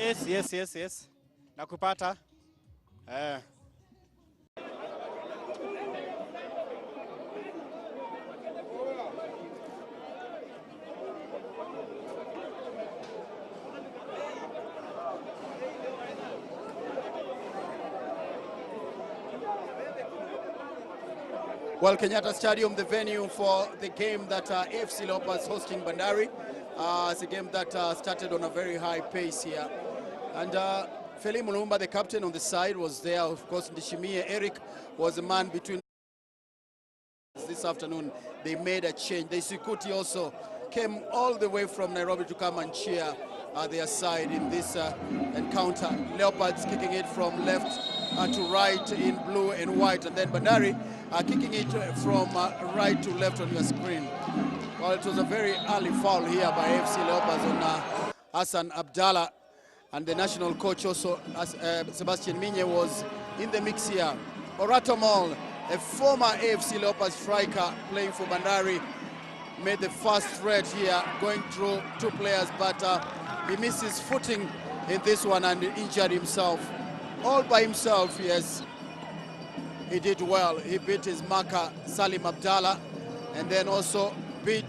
Yes. Nakupata. Well, Kenyatta Stadium, the venue for the game that AFC Leopards hosting Bandari. It's a game that started on a very high pace here. And Feli Mulumba, the captain on the side, was there. Of course, Ndishimie Eric was the man between. This afternoon, they made a change. The Sikuti also came all the way from Nairobi to come and cheer their side in this encounter. Leopards kicking it from left to right in blue and white, and then Bandari kicking it from right to left on your screen. Well, it was a very early foul here by AFC Leopards on Hassan Abdallah, and the national coach also, Sebastian Minye, was in the mix here. Orato Mall, a former AFC Leopards striker playing for Bandari, made the first threat here, going through two players, but he missed his footing in this one and injured himself. All by himself, yes. He did well. He beat his marker, Salim Abdallah, and then also beat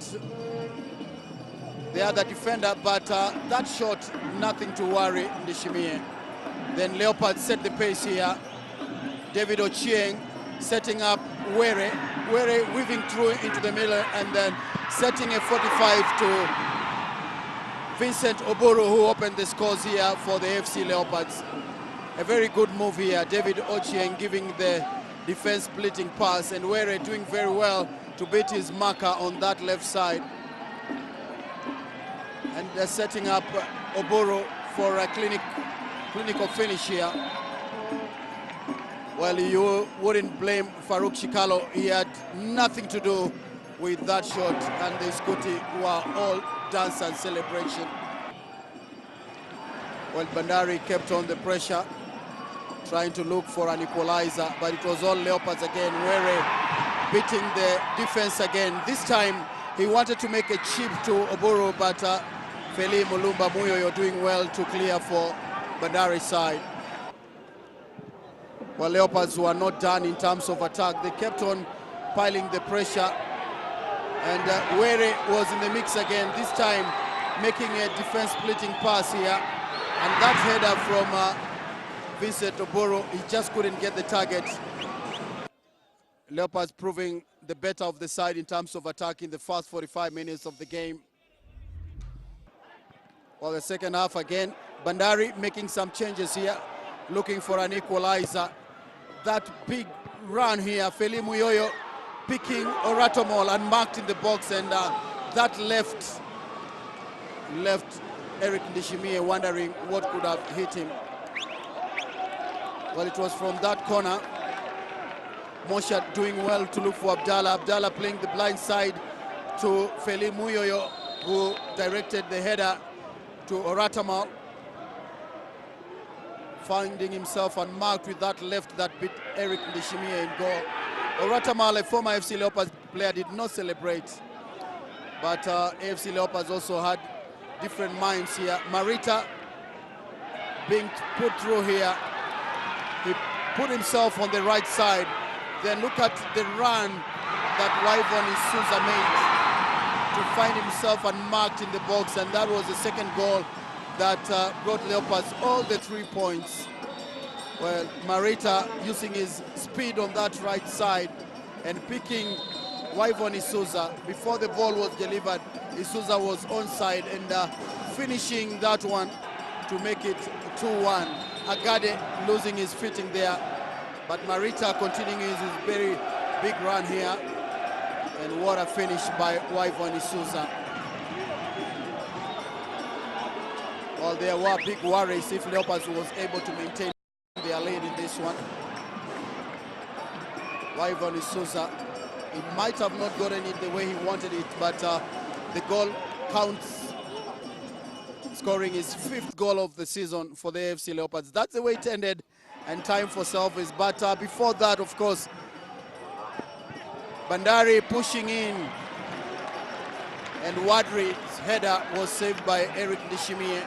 the other defender, but that shot, nothing to worry Ndishimie. Then Leopards set the pace here. David Ochieng setting up Were weaving through into the middle and then setting a 45 to Vincent Oburu, who opened the scores here for the AFC Leopards. A very good move here. David Ochieng giving the defense splitting pass, and Were doing very well to beat his marker on that left side. And they're setting up Oburu for a clinical finish here. Well, you wouldn't blame Farouk Shikalo. He had nothing to do with that shot, and the Scotty were all dance and celebration. Well, Bandari kept on the pressure, trying to look for an equalizer, but it was all Leopards again. Were beating the defense again. This time, he wanted to make a chip to Oburu, but Feli Mulumba Muyoyo doing well to clear for Bandari side. Well, Leopards were not done in terms of attack. They kept on piling the pressure, and Were was in the mix again, this time making a defense splitting pass here, and that header from Vincent Oburu, he just couldn't get the target. Leopards proving the better of the side in terms of attack in the first 45 minutes of the game. Well, the second half again, Bandari making some changes here, looking for an equalizer. That big run here, Feli Muyoyo picking Oratomol and marked in the box, and that left Eric Ndishimie wondering what could have hit him. Well, it was from that corner. Mosha doing well to look for Abdallah. Abdallah playing the blind side to Feli Muyoyo, who directed the header to Oratomol, finding himself unmarked with that left that beat Eric Ndishimie in goal. Oratamal, a former AFC Leopards player, did not celebrate, but AFC Leopards also had different minds here. Marita being put through here. He put himself on the right side. Then look at the run that Wyvon Isuza made to find himself unmarked in the box, and that was the second goal that brought Leopards all the 3 points. Well, Marita using his speed on that right side and picking Wyvon Isuza. Before the ball was delivered, Isuza was onside, and finishing that one to make it 2-1. Agade losing his footing there, but Marita continuing his very big run here, and what a finish by Wyvon Isuza. Well, there were big worries if Leopards was able to maintain their lead in this one. Wyvon Isuza, he might have not gotten it the way he wanted it, but the goal counts, scoring his 5th goal of the season for the AFC Leopards. That's the way it ended, and time for service. But before that, of course, Bandari pushing in, and Wadri's header was saved by Eric Ndishimie.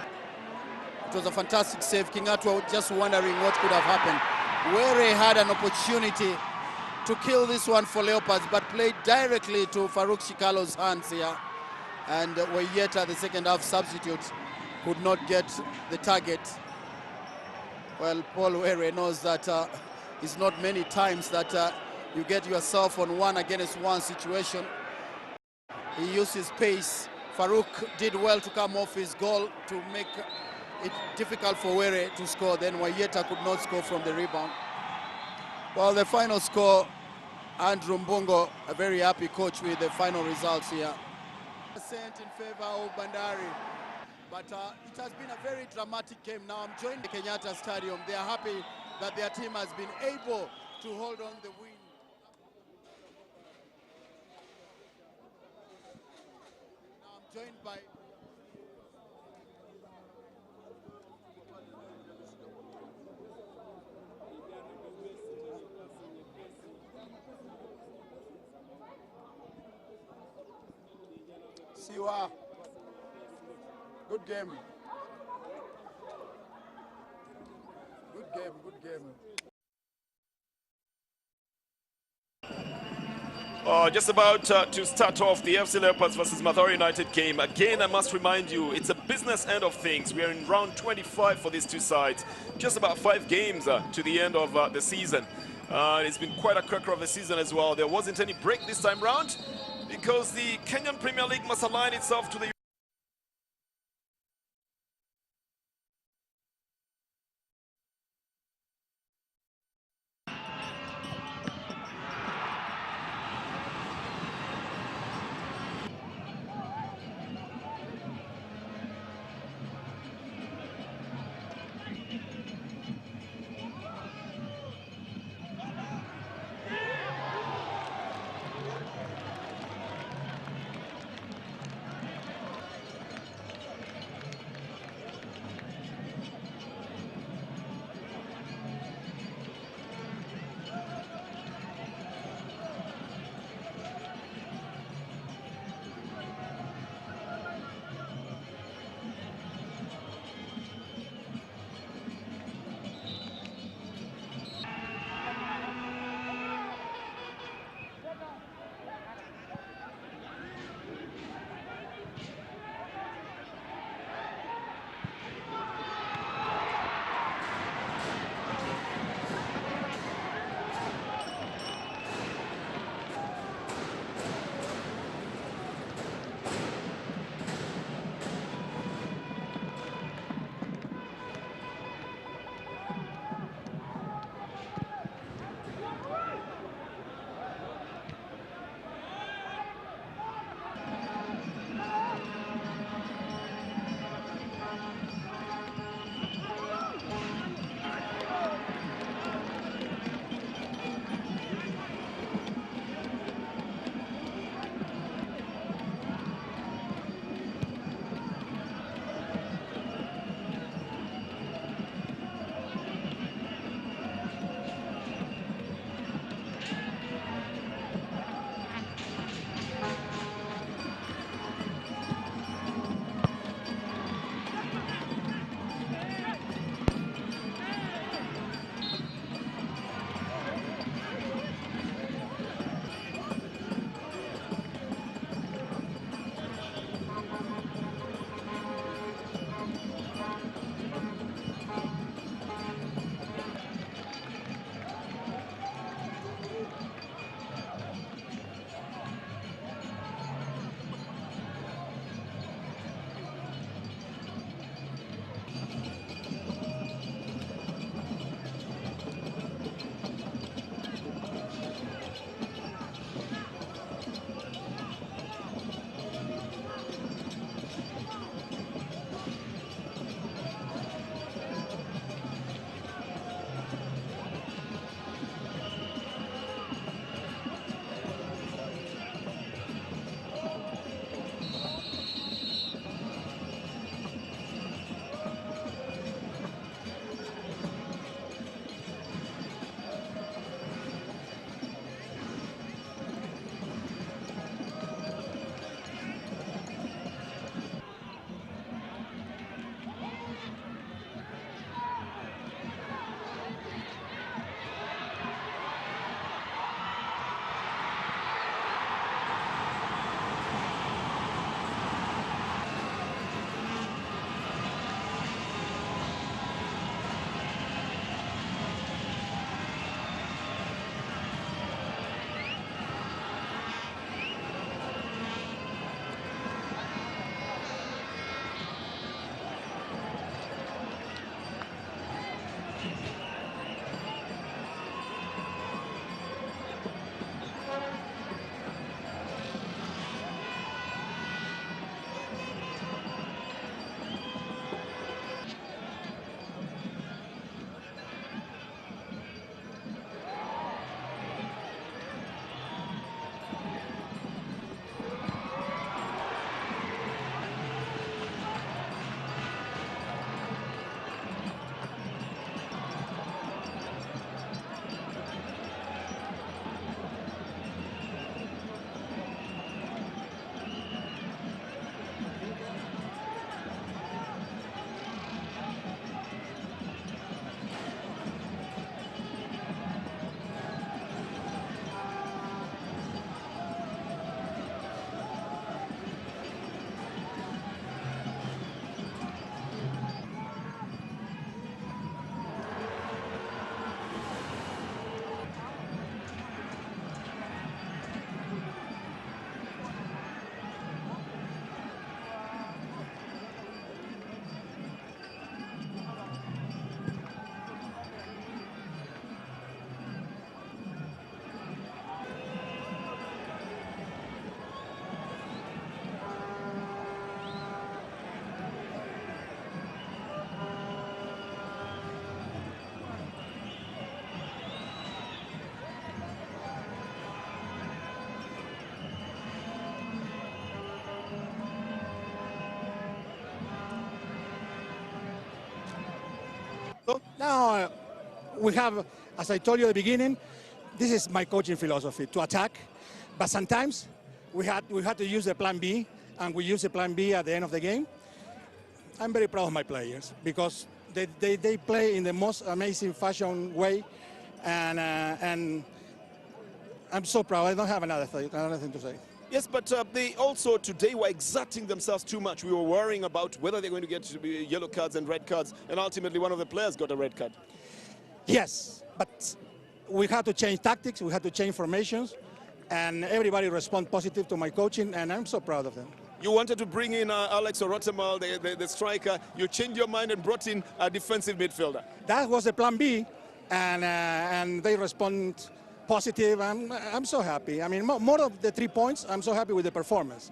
It was a fantastic save. Kingatwa just wondering what could have happened. Were had an opportunity to kill this one for Leopards, but played directly to Farouk Shikalo's hands here. And Wayeta, the second half substitute, could not get the target. Well, Paul Were knows that it's not many times that you get yourself on 1 against 1 situation. He used his pace. Farouk did well to come off his goal to make it difficult for Were to score. Then Wayeta could not score from the rebound. Well, the final score, Andrew Mbungo, a very happy coach with the final results here. Sent in favor of Bandari, but it has been a very dramatic game. Now I'm joined the Kenyatta Stadium. They are happy that their team has been able to hold on the win. Now I'm joined by Siwa. Good game. Good game, good game. Just about to start off the AFC Leopards versus Mathare United game. Again, I must remind you, it's a business end of things. We are in round 25 for these two sides. Just about 5 games to the end of the season. It's been quite a cracker of the season as well. There wasn't any break this time round because the Kenyan Premier League must align itself to the Now, we have, as I told you at the beginning, this is my coaching philosophy, to attack. But sometimes we had to use the plan B, and we use the plan B at the end of the game. I'm very proud of my players because they play in the most amazing fashion way, and I'm so proud. I don't have another thing to say. Yes, but they also today were exerting themselves too much. We were worrying about whether they're going to get yellow cards and red cards, and ultimately one of the players got a red card. Yes, but we had to change tactics, we had to change formations, and everybody responded positive to my coaching, and I'm so proud of them. You wanted to bring in Alex Orotemal, the striker. You changed your mind and brought in a defensive midfielder. That was the plan B, and they respond positive. I'm so happy. I mean, more of the 3 points, I'm so happy with the performance.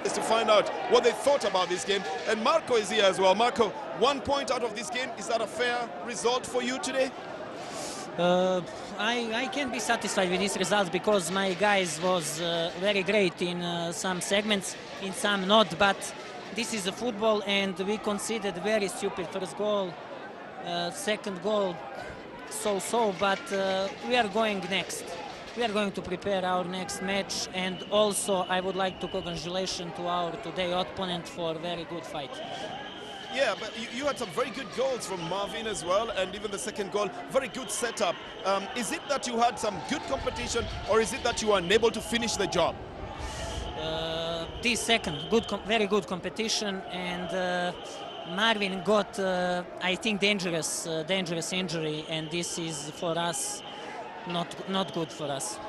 Is to find out what they thought about this game. And Marco is here as well. Marco, 1 point out of this game. Is that a fair result for you today? I can be satisfied with this result because my guys was very great in some segments, in some not, but this is a football and we considered very stupid first goal, second goal, so, but we are going next. We are going to prepare our next match, and also I would like to congratulate to our today opponent for a very good fight. Yeah, but you had some very good goals from Marvin as well, and even the second goal, very good setup. Is it that you had some good competition, or is it that you were unable to finish the job? This second, very good competition, and Marvin got, I think, dangerous injury, and this is for us not good for us.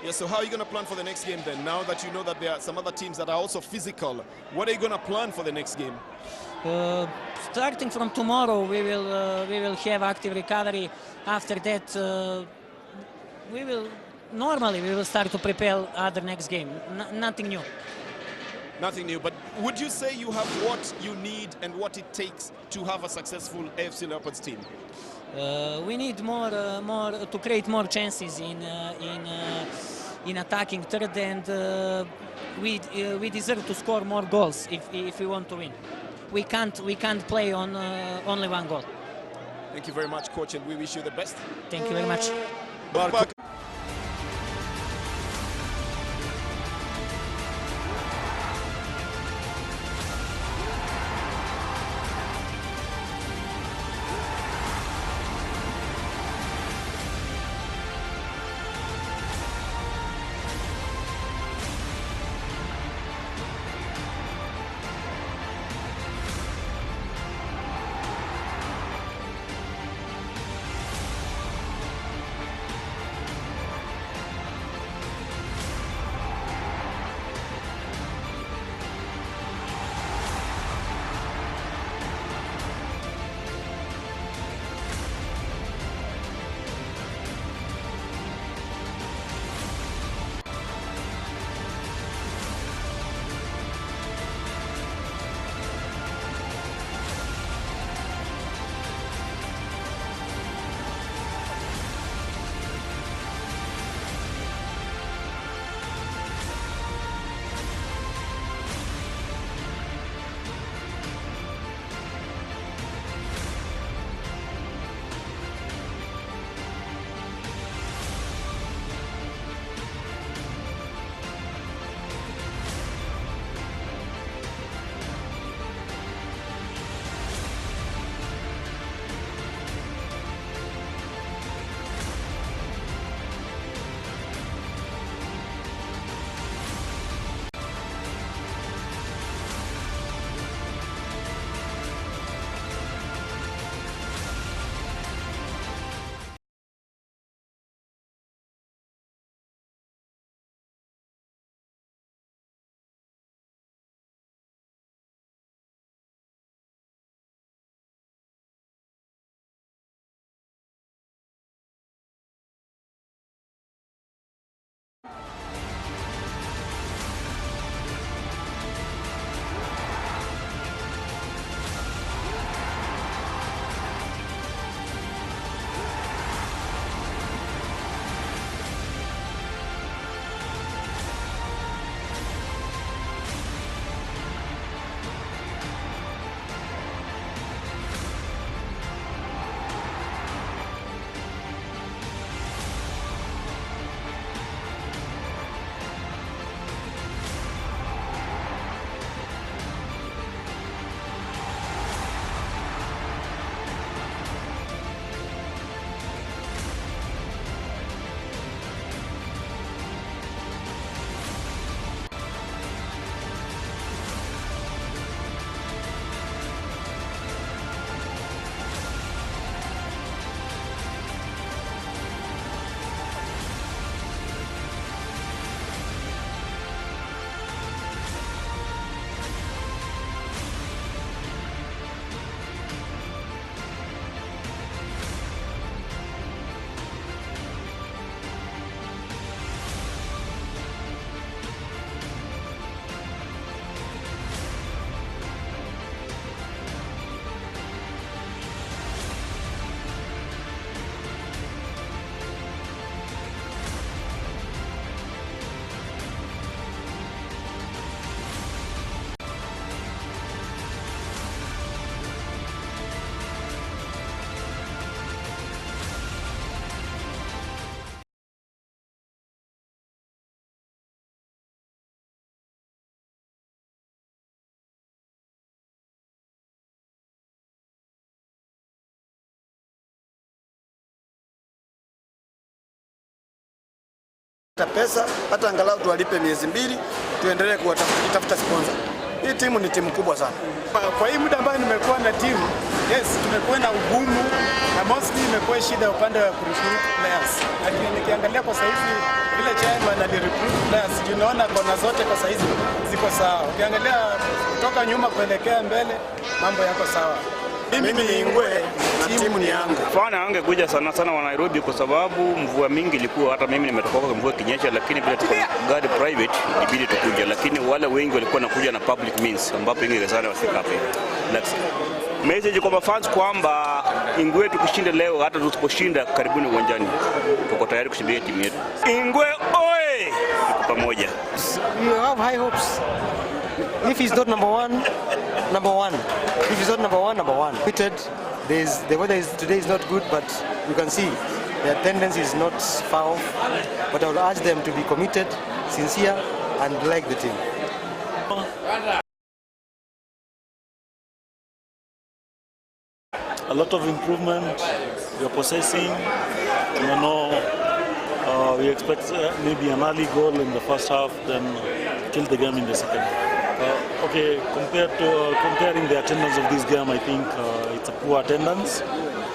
Yeah, so how are you going to plan for the next game then? Now that you know that there are some other teams that are also physical, what are you going to plan for the next game? Starting from tomorrow, we will have active recovery. After that, we will start to prepare other next game. Nothing new. Nothing new, but would you say you have what you need and what it takes to have a successful AFC Leopards team? We need more to create more chances in attacking third, and we deserve to score more goals if we want to win. We can't play on only one goal. Thank you very much, coach, and we wish you the best. Thank you very much. Back. Pesa hata angalau tuwalipe miezi 2 tuendelee kutafuta sponsor. Hii timu ni timu kubwa sana. Kwa hii muda ambayo nimekuwa na timu, yes, tumekuwa na ugumu na mostly imekuwa shida upande wa recruit players. Lakini nikiangalia kwa saizi vile chairman ali-recruit players, tunaona kona zote kwa saizi ziko sawa. Ukiangalia kutoka nyuma kuelekea mbele, mambo yako sawa. Mimi ni Ingwe na timu ni yangu. Fana angekuja sana sana wa Nairobi kwa sababu mvua mingi ilikuwa, hata mimi nimetoka kwa mvua kinyesha, lakini vile tuko gari private ibidi tukuja, lakini wale wengi walikuwa nakuja na public means ambapo ingewezekana wafika hapa. Message kwa fans kwamba Ingwe tukishinda leo, hata tusiposhinda karibuni uwanjani, tuko tayari kushindia timu yetu. Ingwe oye! Tuko pamoja. You have high hopes. If he's not number one, number one. If he's not number one, number one. The weather today is not good, but you can see their tendency is not far off. But I would urge them to be committed, sincere, and like the team. A lot of improvement. We are possessing. We expect maybe an early goal in the first half, then kill the game in the second. Comparing the attendance of this game, I think it's a poor attendance,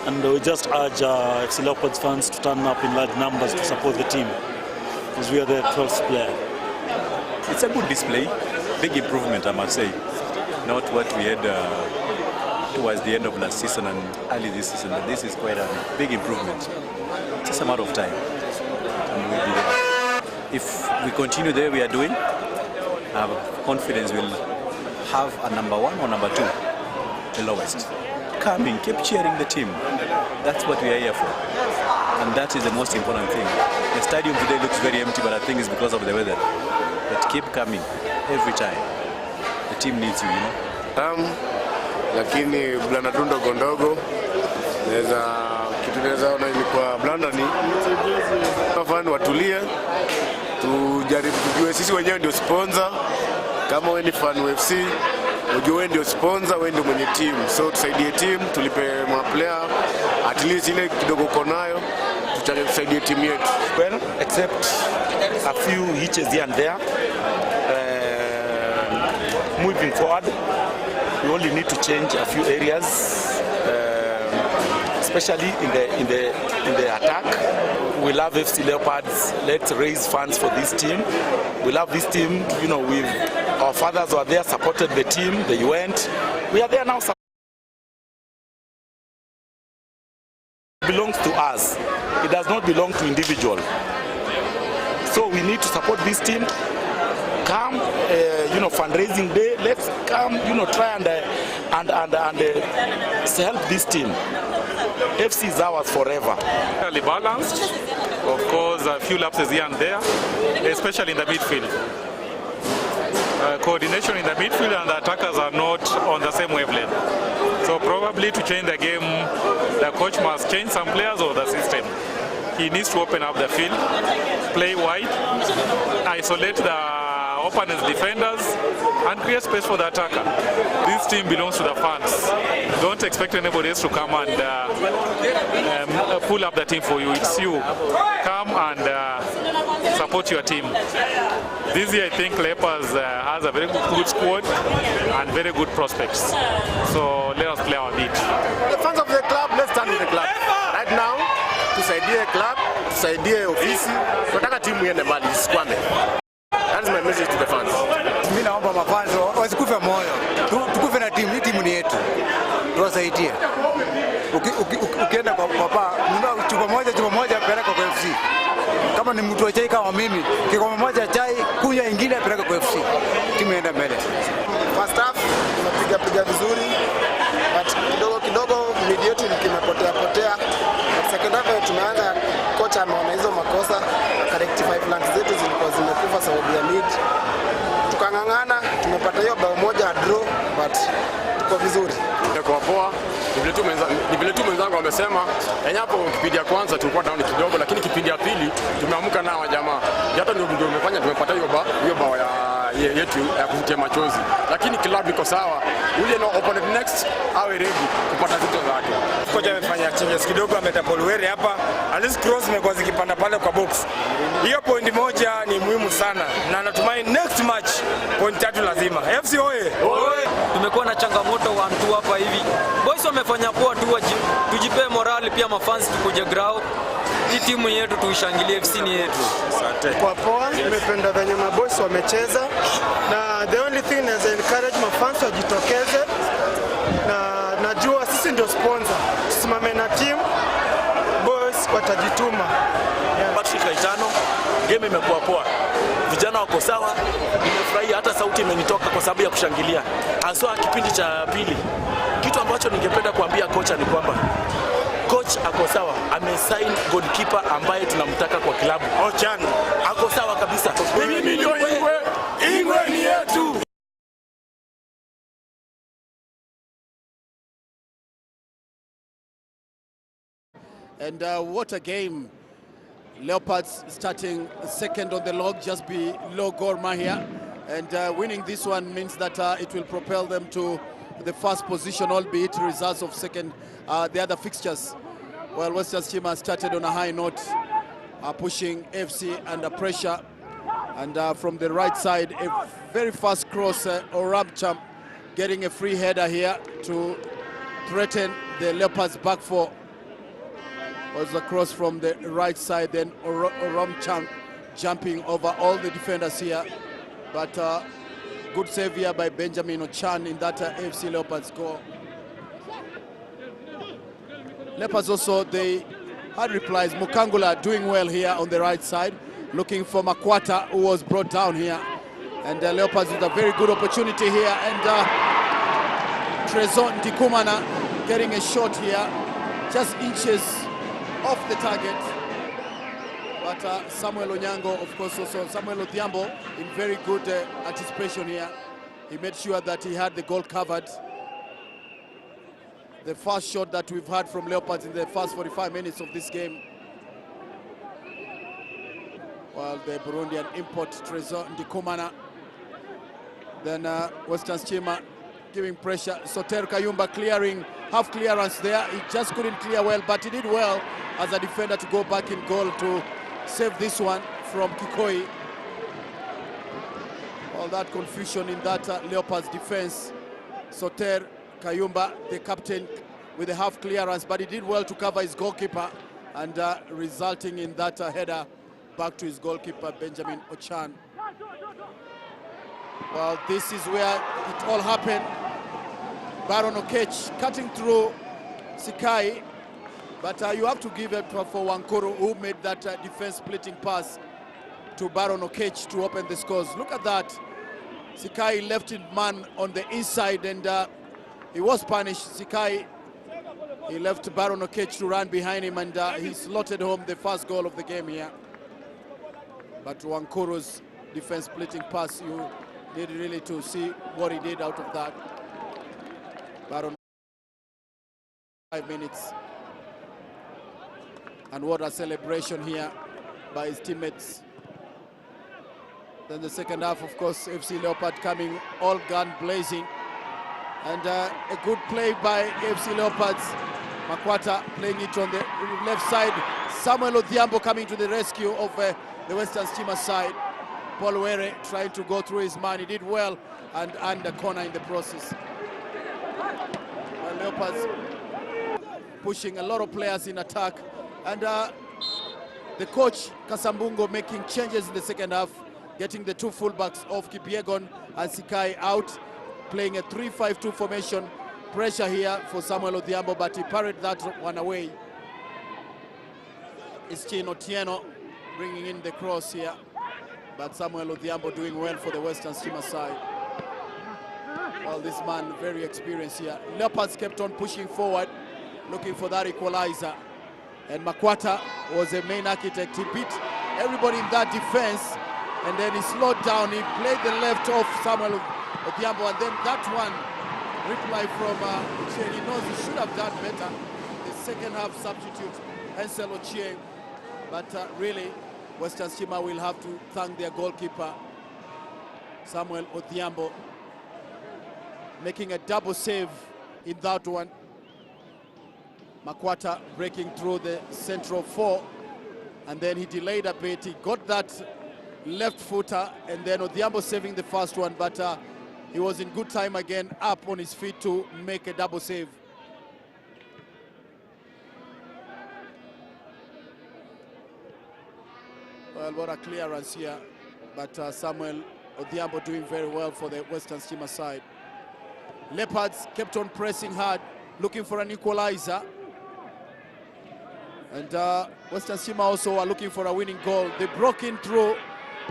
and we just urge AFC Leopards fans to turn up in large numbers to support the team, because we are the 12th player. It's a good display, big improvement, I must say. Not what we had towards the end of last season and early this season, but this is quite a big improvement. It's just a matter of time, and we'll be there. If we continue there we are doing, I have confidence we'll have a number one or number two, the lowest. Come in, keep cheering the team. That's what we are here for. And that is the most important thing. The stadium today looks very empty, but I think it's because of the weather. But keep coming every time. The team needs you, Lakini blanda tu ndogo ndogo. Kitu naweza ona ilikuwa blanda ni fan watulie. Tujaribu kujua sisi wenyewe ndio sponsor. Kama wewe ni fan wa FC, ujue wewe ndio sponsor, wewe ndio mwenye team. So tusaidie team, tulipe player at least ile kidogo uko nayo, tusaidie team yetu. Well, except a few hitches here and there. Moving forward, we only need to change a few areas, especially in the attack. We love FC Leopards. Let's raise funds for this team. We love this team. Our fathers were there, supported the team. They went. We are there now. It belongs to us. It does not belong to individual. So we need to support this team. Come, fundraising day. Let's come, try and help this team. FC is ours forever. Fairly balanced, of course, a few lapses here and there, especially in the midfield. Coordination in the midfield and the attackers are not on the same wavelength. So probably to change the game, the coach must change some players or the system. He needs to open up the field, play wide, isolate the opponent's defenders, and create space for the attacker. This team belongs to the fans. Don't expect anybody else to come and pull up the team for you. It's you. Come and support your team. This year, I think Leopards has a very good squad and very good prospects. So let us play our beat. The fans of the club, let's stand with the club. Right now, tusaidie club, tusaidie ofisi, tunataka timu iende mbali, isikwame. That is my message to the fans. Mimi naomba mafans wasikufe moyo. Tukufe na timu, hii timu ni yetu. Tuwasaidie. Ukienda kwa papa, nunua chupa moja peleka kwa FC. Kama ni mtu wa chai kama mimi, kikombe moja chai, kunywa ingine peleka kwa FC. Timu iende mbele. First half tunapiga vizuri, but kidogo mid yetu imepotea. Second half tumeanza, kocha ameona hizo makosa, akarectify flanks zetu zilikuwa zimekufa sababu ya mid. Tukang'ang'ana, tumepata hiyo bao moja draw, but tuko vizuri. Kwa poa, ni vile tu mwenzangu wamesema, hapo kipindi ya kwanza tulikuwa down kidogo, lakini kipindi ya pili tumeamka na wajamaa. Hata ndio umefanya tumepata hiyo bao yetu ya kuvutia machozi. Lakini club iko sawa. Yule no opponent next awe ready kupata vitu zake. Kocha amefanya changes kidogo, ameta Polwere hapa. At least cross imekuwa zikipanda pale kwa box. Hiyo point moja ni muhimu sana. Na natumai next match Point 3 lazima. AFC oye. Tumekuwa na changamoto 1-2 hapa hivi. Boys wamefanya poa tu, tujipe morale pia mafans tukuje ground. Hii timu yetu tuishangilie, FC ni yetu. Asante. Kwa poa, nimependa venye maboys wamecheza na the only thing is encourage mafans wajitokeze, na najua sisi ndio sponsor. Tusimame na team, boys watajituma. Dakika 5, game imekuwa poa. Vijana wako sawa, nimefurahia, hata sauti imenitoka kwa sababu ya kushangilia. Haswa kipindi cha pili. Kitu ambacho ningependa kuambia kocha ni kwamba coach ako sawa, amesign goalkeeper ambaye tunamtaka kwa klabu. Ochan ako sawa kabisa. Mimi ndio Ingwe ni yetu. And what a game. Leopards starting second on the log, just below Gor Mahia. And winning this one means that it will propel them to the first position, albeit results of second, the other fixtures. Well, Western Stima started on a high note, pushing FC under pressure. And from the right side, a very fast cross, Oramcham getting a free header here to threaten the Leopards back four. Was a cross from the right side, then Oramcham jumping over all the defenders here. But good save here by Benjamin Ochan in that AFC Leopards goal. Leopards also, they had replies. Mukangula doing well here on the right side, looking for Makwata, who was brought down here. And Leopards with a very good opportunity here. And Trezor Ndikumana getting a shot here, just inches off the target. But Samuel Onyango, of course, also Samuel Odhiambo in very good anticipation here. He made sure that he had the goal covered. The first shot that we've had from Leopards in the first 45 minutes of this game. While the Burundian import Trezor Ndikumana. Then Western Stima giving pressure. Soter Kayumba clearing, half clearance there. He just couldn't clear well, but he did well as a defender to go back in goal to save this one from Kikoi. All that confusion in that Leopards defense. Soter Kayumba, the captain, with a half clearance, but he did well to cover his goalkeeper and resulting in that header back to his goalkeeper, Benjamin Ochan. Well, this is where it all happened. Baron Okech cutting through Sikai, but you have to give it for Wankoro, who made that defense splitting pass to Baron Okech to open the scores. Look at that. Sikai left in man on the inside, and he was punished. Sikai, he left Baron Okech to run behind him, and he slotted home the first goal of the game here. But Wankoro's defense splitting pass, you need really to see what he did out of that. Baron, 5 minutes. And what a celebration here by his teammates. Then the second half, of course, FC Leopard coming all gun blazing. And a good play by FC Leopards. Makwata playing it on the left side. Samuel Odhiambo coming to the rescue of the Western Stima side. Paul Were trying to go through his man. He did well and the corner in the process. Well, Leopards pushing a lot of players in attack. And the coach, Kasambungo, making changes in the second half, getting the two fullbacks of Kipiegon and Sikai out, playing a 3-5-2 formation. Pressure here for Samuel Odhiambo, but he parried that one away. It's Chino Tieno bringing in the cross here, but Samuel Odhiambo doing well for the Western Stima side. Well, this man very experienced here. Leopards kept on pushing forward, looking for that equalizer. And Makwata was the main architect. He beat everybody in that defense, and then he slowed down. He played the left off Samuel Odhiambo, and then that one reply from Ochie. He knows he should have done better. The second half substitute, Ansel Ochie. But really, Western Stima will have to thank their goalkeeper, Samuel Odhiambo, making a double save in that one. Makwata breaking through the central four, and then he delayed a bit. He got that left footer, and then Odhiambo saving the first one, but he was in good time again, up on his feet to make a double save. Well, what a clearance here, but Samuel Odhiambo doing very well for the Western Stima side. Leopards kept on pressing hard, looking for an equalizer. And Western Stima also are looking for a winning goal. They broke in through,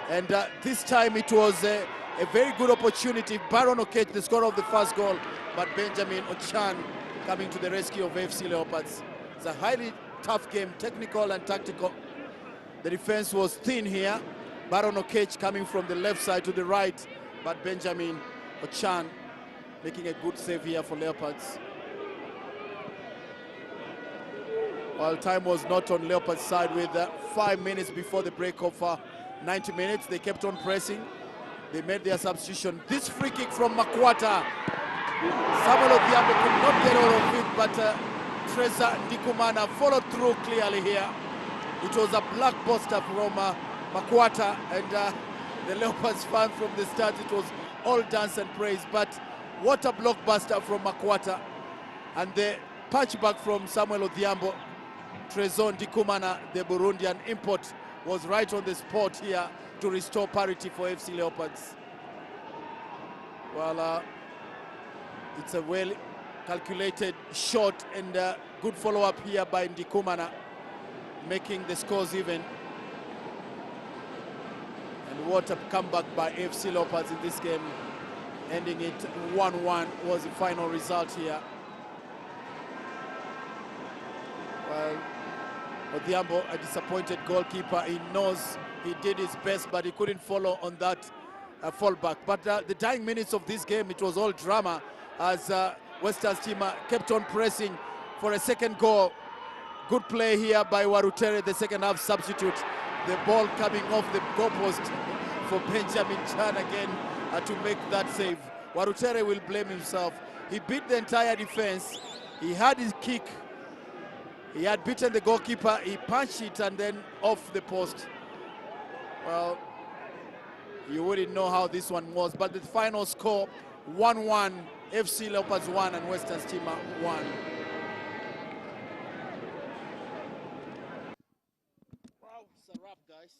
and this time it was a very good opportunity. Baron Okech, the scorer of the first goal, but Benjamin Ochan coming to the rescue of AFC Leopards. It's a highly tough game, technical and tactical. The defense was thin here. Baron Okech coming from the left side to the right, but Benjamin Ochan making a good save here for Leopards. Well, time was not on Leopards' side with 5 minutes before the break of 90 minutes. They kept on pressing. They made their substitution. This free kick from Makwata. Samuel Odhiambo could not get out of it, but Treza Ndikumana followed through clearly here. It was a blockbuster from Makwata, and the Leopards fan from the start, it was all dance and praise. But what a blockbuster from Makwata. And the punch back from Samuel Odhiambo. Trezon Ndikumana, the Burundian import, was right on the spot here to restore parity for FC Leopards. Well, it's a well-calculated shot, and good follow-up here by Ndikumana, making the scores even. And what a comeback by AFC Leopards in this game, ending it 1-1 was the final result here. Well, Odhiambo, a disappointed goalkeeper. He knows he did his best, but he couldn't follow on that fallback. But the dying minutes of this game, it was all drama as Western Stima kept on pressing for a second goal. Good play here by Warutere, the second half substitute. The ball coming off the goalpost for Benjamin Chan again to make that save. Warutere will blame himself. He beat the entire defense. He had his kick. He had beaten the goalkeeper, he punched it and then off the post. Well, you wouldn't know how this one was, but the final score, 1-1, FC Leopards 1 and Western Stima 1. Wow, it's a wrap, guys.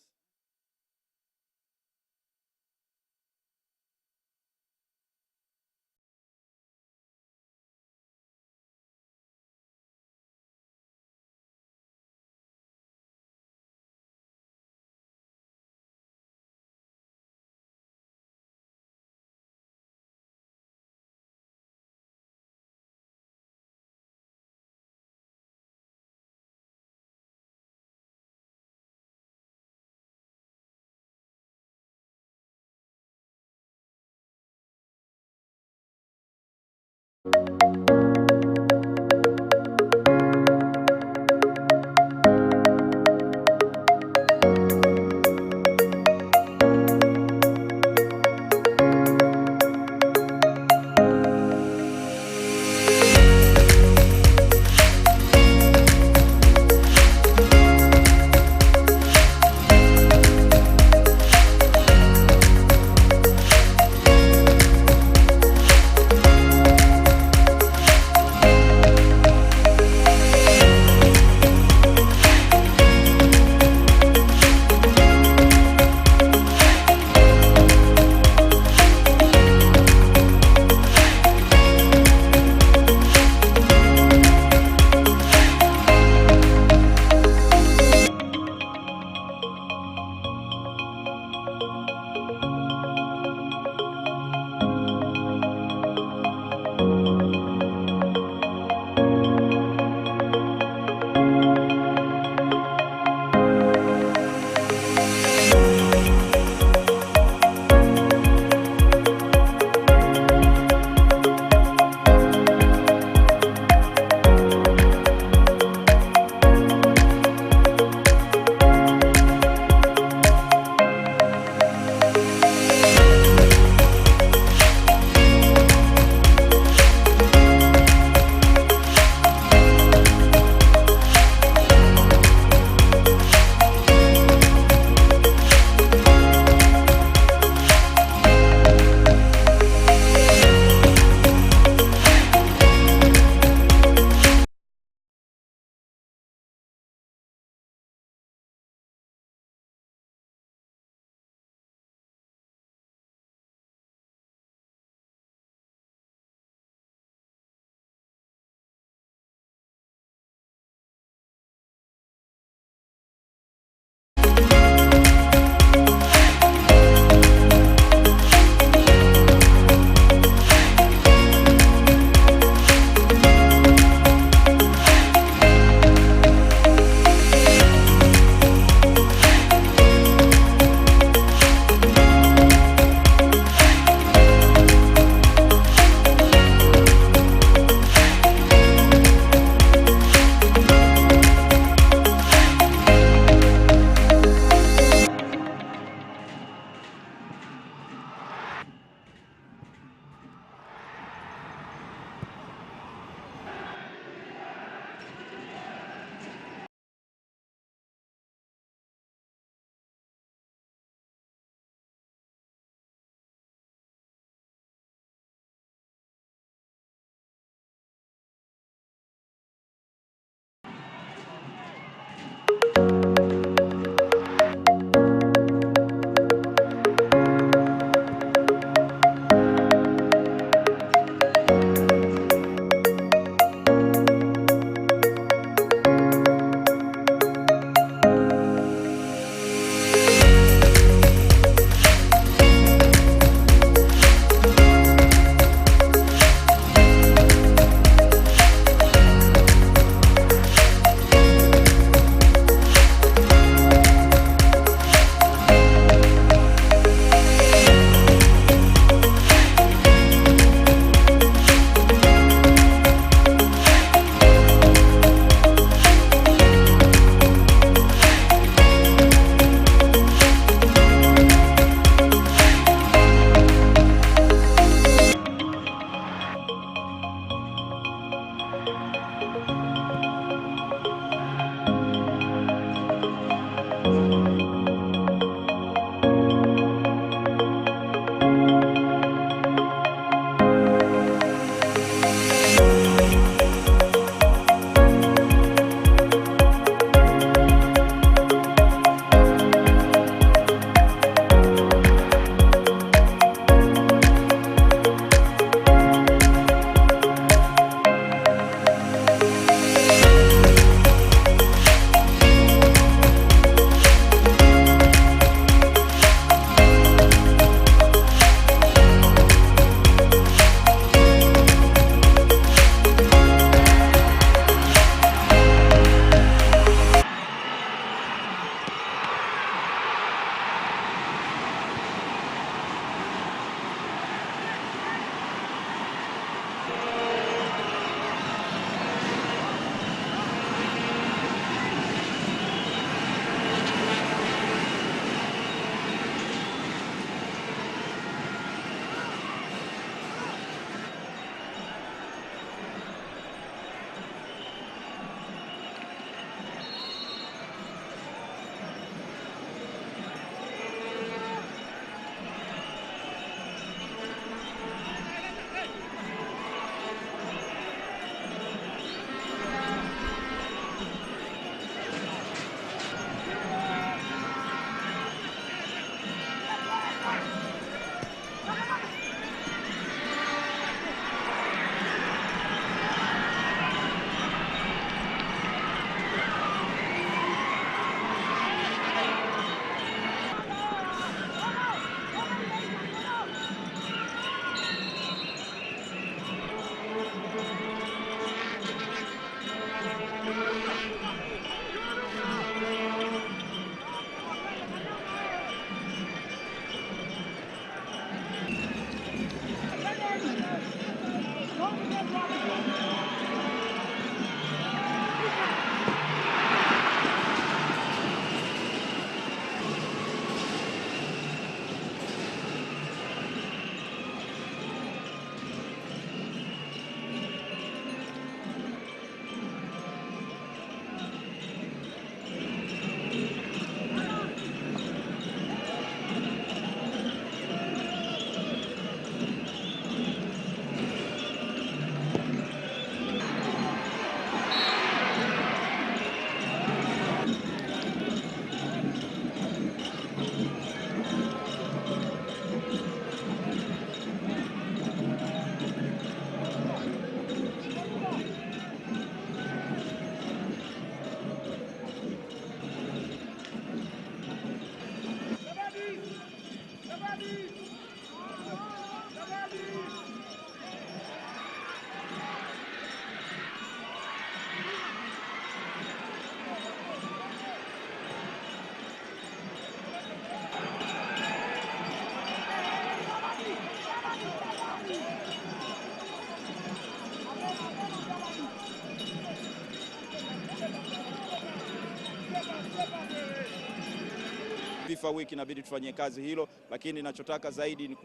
FIFA week inabidi tufanyie kazi hilo, lakini ninachotaka zaidi ni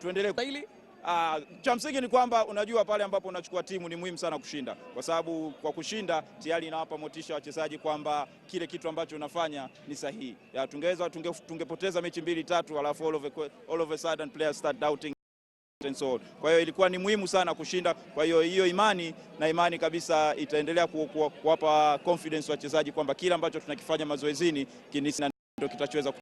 tuendelee hili. Cha msingi ni kwamba unajua pale ambapo unachukua timu ni muhimu sana kushinda, kwa sababu kwa kushinda tayari inawapa motisha wachezaji kwamba kile kitu ambacho unafanya ni sahihi. Tungepoteza mechi 2-3 alafu all of a sudden players start doubting and so on. Kwa hiyo ilikuwa ni muhimu sana kushinda. Kwa hiyo imani kabisa itaendelea kuwapa confidence wachezaji kwamba kile ambacho tunakifanya mazoezini ndio kitachoweza